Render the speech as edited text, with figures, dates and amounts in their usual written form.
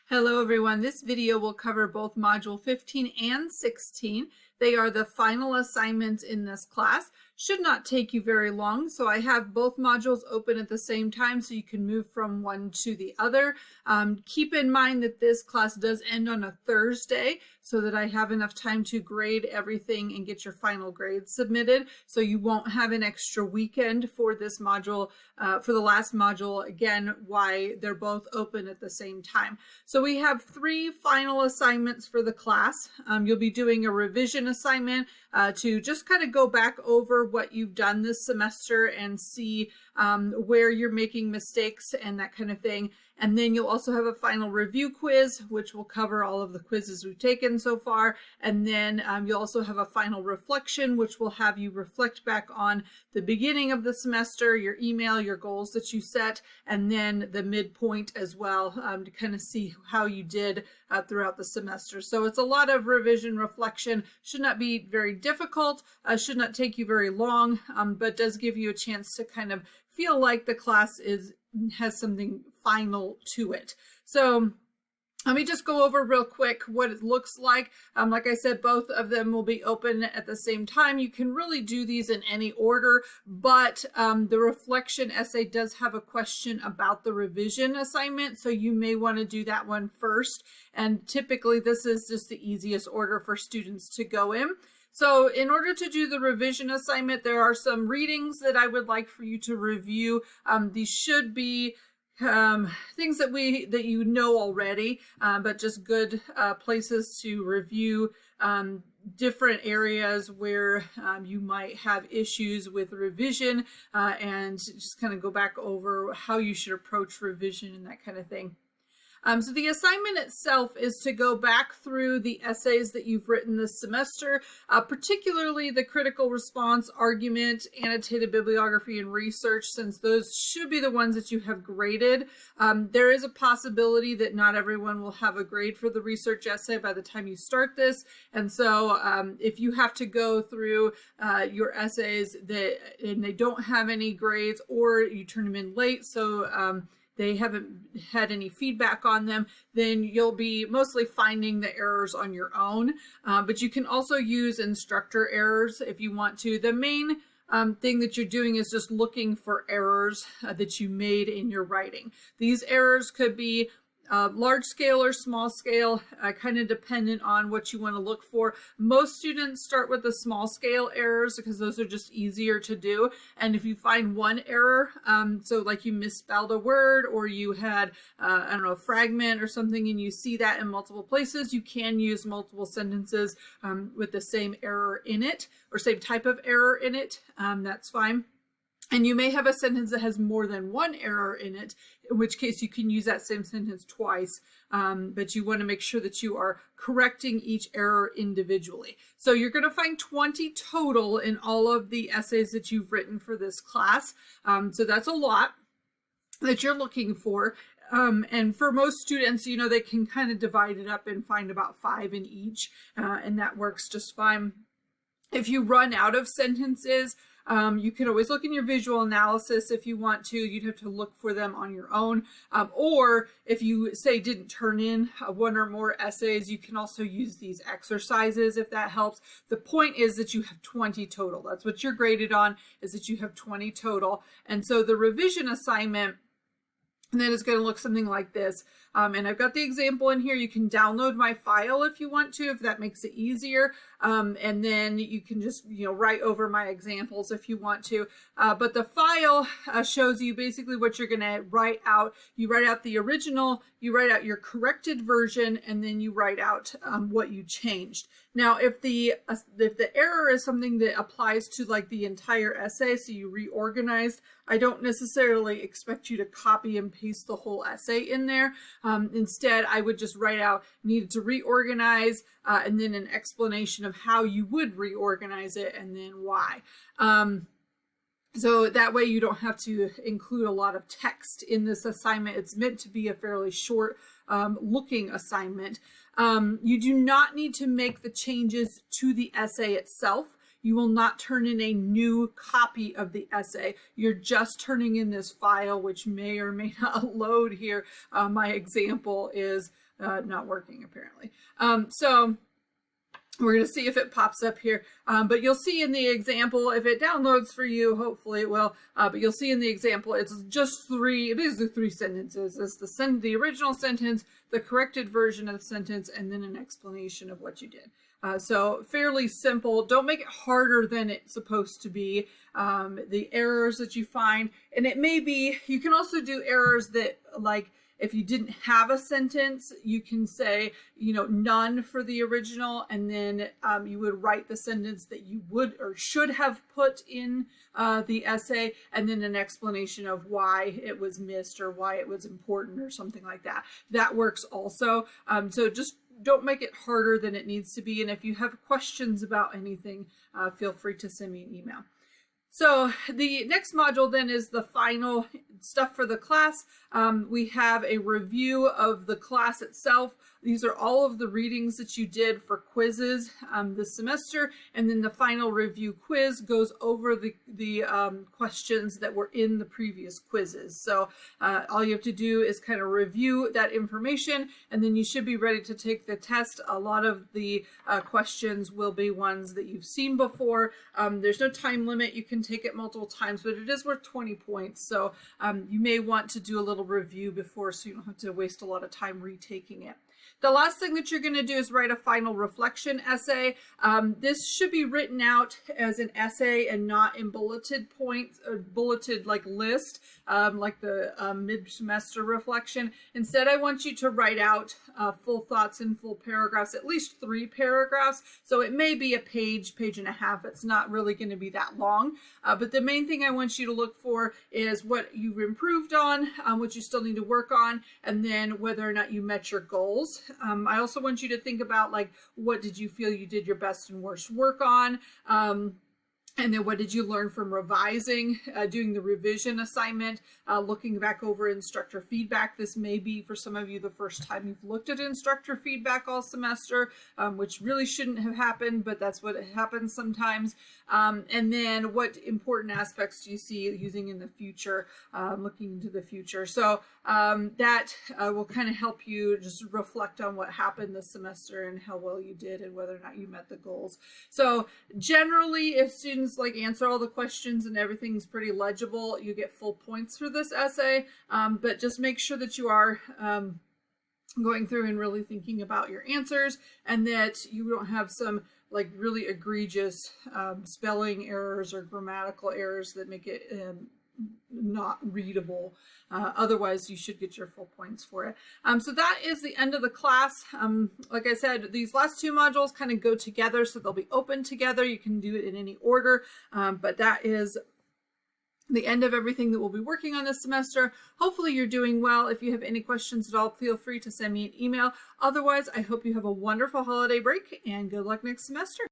Hello everyone, this video will cover both Module 15 and 16. They are the final assignments in this class. Should not take you very long, so I have both modules open at the same time so you can move from one to the other. Keep in mind that this class does end on a Thursday so that I have enough time to grade everything and get your final grades submitted, so you won't have an extra weekend for this module, for the last module, again, why they're both open at the same time. So we have 3 final assignments for the class. You'll be doing a revision assignment to just kind of go back over what you've done this semester and see where you're making mistakes and that kind of thing. And then you'll also have a final review quiz, which will cover all of the quizzes we've taken so far. And then you'll also have a final reflection, which will have you reflect back on the beginning of the semester, your email, your goals that you set, and then the midpoint as well, to kind of see how you did throughout the semester. So it's a lot of revision reflection. Should not be very difficult, should not take you very long, but does give you a chance to kind of feel like the class has something final to it. So let me just go over real quick what it looks like. Like I said, both of them will be open at the same time. You can really do these in any order, but the reflection essay does have a question about the revision assignment, so you may want to do that one first. And typically this is just the easiest order for students to go in. So in order to do the revision assignment, there are some readings that I would like for you to review. These should be things that you know already, but just good places to review different areas where you might have issues with revision, and just kind of go back over how you should approach revision and that kind of thing. So the assignment itself is to go back through the essays that you've written this semester, particularly the critical response, argument, annotated bibliography, and research, since those should be the ones that you have graded. There is a possibility that not everyone will have a grade for the research essay by the time you start this. And so if you have to go through your essays and they don't have any grades, or you turn them in late, so they haven't had any feedback on them, then you'll be mostly finding the errors on your own. But you can also use instructor errors if you want to. The main thing that you're doing is just looking for errors that you made in your writing. These errors could be large scale or small scale, kind of dependent on what you want to look for. Most students start with the small scale errors because those are just easier to do. And if you find one error, so like you misspelled a word, or you had, I don't know, a fragment or something, and you see that in multiple places, you can use multiple sentences with the same error in it, or same type of error in it. That's fine. And you may have a sentence that has more than one error in it, in which case you can use that same sentence twice, but you want to make sure that you are correcting each error individually. So you're going to find 20 total in all of the essays that you've written for this class. So that's a lot that you're looking for. And for most students, you know, they can kind of divide it up and find about 5 in each, and that works just fine. If you run out of sentences, you can always look in your visual analysis if you want to. You'd have to look for them on your own. Or if you say didn't turn in 1 or more essays, you can also use these exercises if that helps. The point is that you have 20 total. That's what you're graded on, is that you have 20 total. And so the revision assignment, and then it's going to look something like this. And I've got the example in here. You can download my file if you want to, if that makes it easier. And then you can just, write over my examples if you want to. But the file shows you basically what you're going to write out. You write out the original, you write out your corrected version, and then you write out what you changed. Now, if the error is something that applies to like the entire essay, so you reorganized, I don't necessarily expect you to copy and paste the whole essay in there. Instead, I would just write out needed to reorganize, and then an explanation of how you would reorganize it and then why. So that way you don't have to include a lot of text in this assignment. It's meant to be a fairly short looking assignment. You do not need to make the changes to the essay itself. You will not turn in a new copy of the essay. You're just turning in this file, which may or may not load here. My example is not working apparently. So we're going to see if it pops up here, but you'll see in the example, if it downloads for you, hopefully it will, but you'll see in the example, it's just basically three sentences. It's the original sentence, the corrected version of the sentence, and then an explanation of what you did. So fairly simple. Don't make it harder than it's supposed to be. The errors that you find, and it may be, you can also do errors that, like, if you didn't have a sentence, you can say, you know, none for the original, and then you would write the sentence that you would or should have put in the essay, and then an explanation of why it was missed or why it was important or something like that. That works also. So just don't make it harder than it needs to be. And if you have questions about anything, feel free to send me an email. So the next module then is the final stuff for the class. We have a review of the class itself. These are all of the readings that you did for quizzes this semester, and then the final review quiz goes over the questions that were in the previous quizzes. So all you have to do is kind of review that information, and then you should be ready to take the test. A lot of the questions will be ones that you've seen before. There's no time limit. You can take it multiple times, but it is worth 20 points. So you may want to do a little review before, so you don't have to waste a lot of time retaking it. The last thing that you're going to do is write a final reflection essay. This should be written out as an essay and not in bulleted points or bulleted like list, like the mid-semester reflection. Instead, I want you to write out full thoughts in full paragraphs, at least 3 paragraphs. So it may be a page, page and a half. It's not really going to be that long. But the main thing I want you to look for is what you've improved on, what you still need to work on, and then whether or not you met your goals. I also want you to think about, like, what did you feel you did your best and worst work on? And then what did you learn from revising, doing the revision assignment, looking back over instructor feedback. This may be, for some of you, the first time you've looked at instructor feedback all semester, which really shouldn't have happened, but that's what happens sometimes. And then what important aspects do you see using in the future, looking into the future. So that will kind of help you just reflect on what happened this semester and how well you did and whether or not you met the goals. So generally, if students like answer all the questions and everything's pretty legible, you get full points for this essay. But just make sure that you are going through and really thinking about your answers, and that you don't have some like really egregious spelling errors or grammatical errors that make it not readable. Otherwise, you should get your full points for it. So that is the end of the class. Like I said, these last 2 modules kind of go together, so they'll be open together. You can do it in any order, but that is the end of everything that we'll be working on this semester. Hopefully you're doing well. If you have any questions at all, feel free to send me an email. Otherwise, I hope you have a wonderful holiday break and good luck next semester.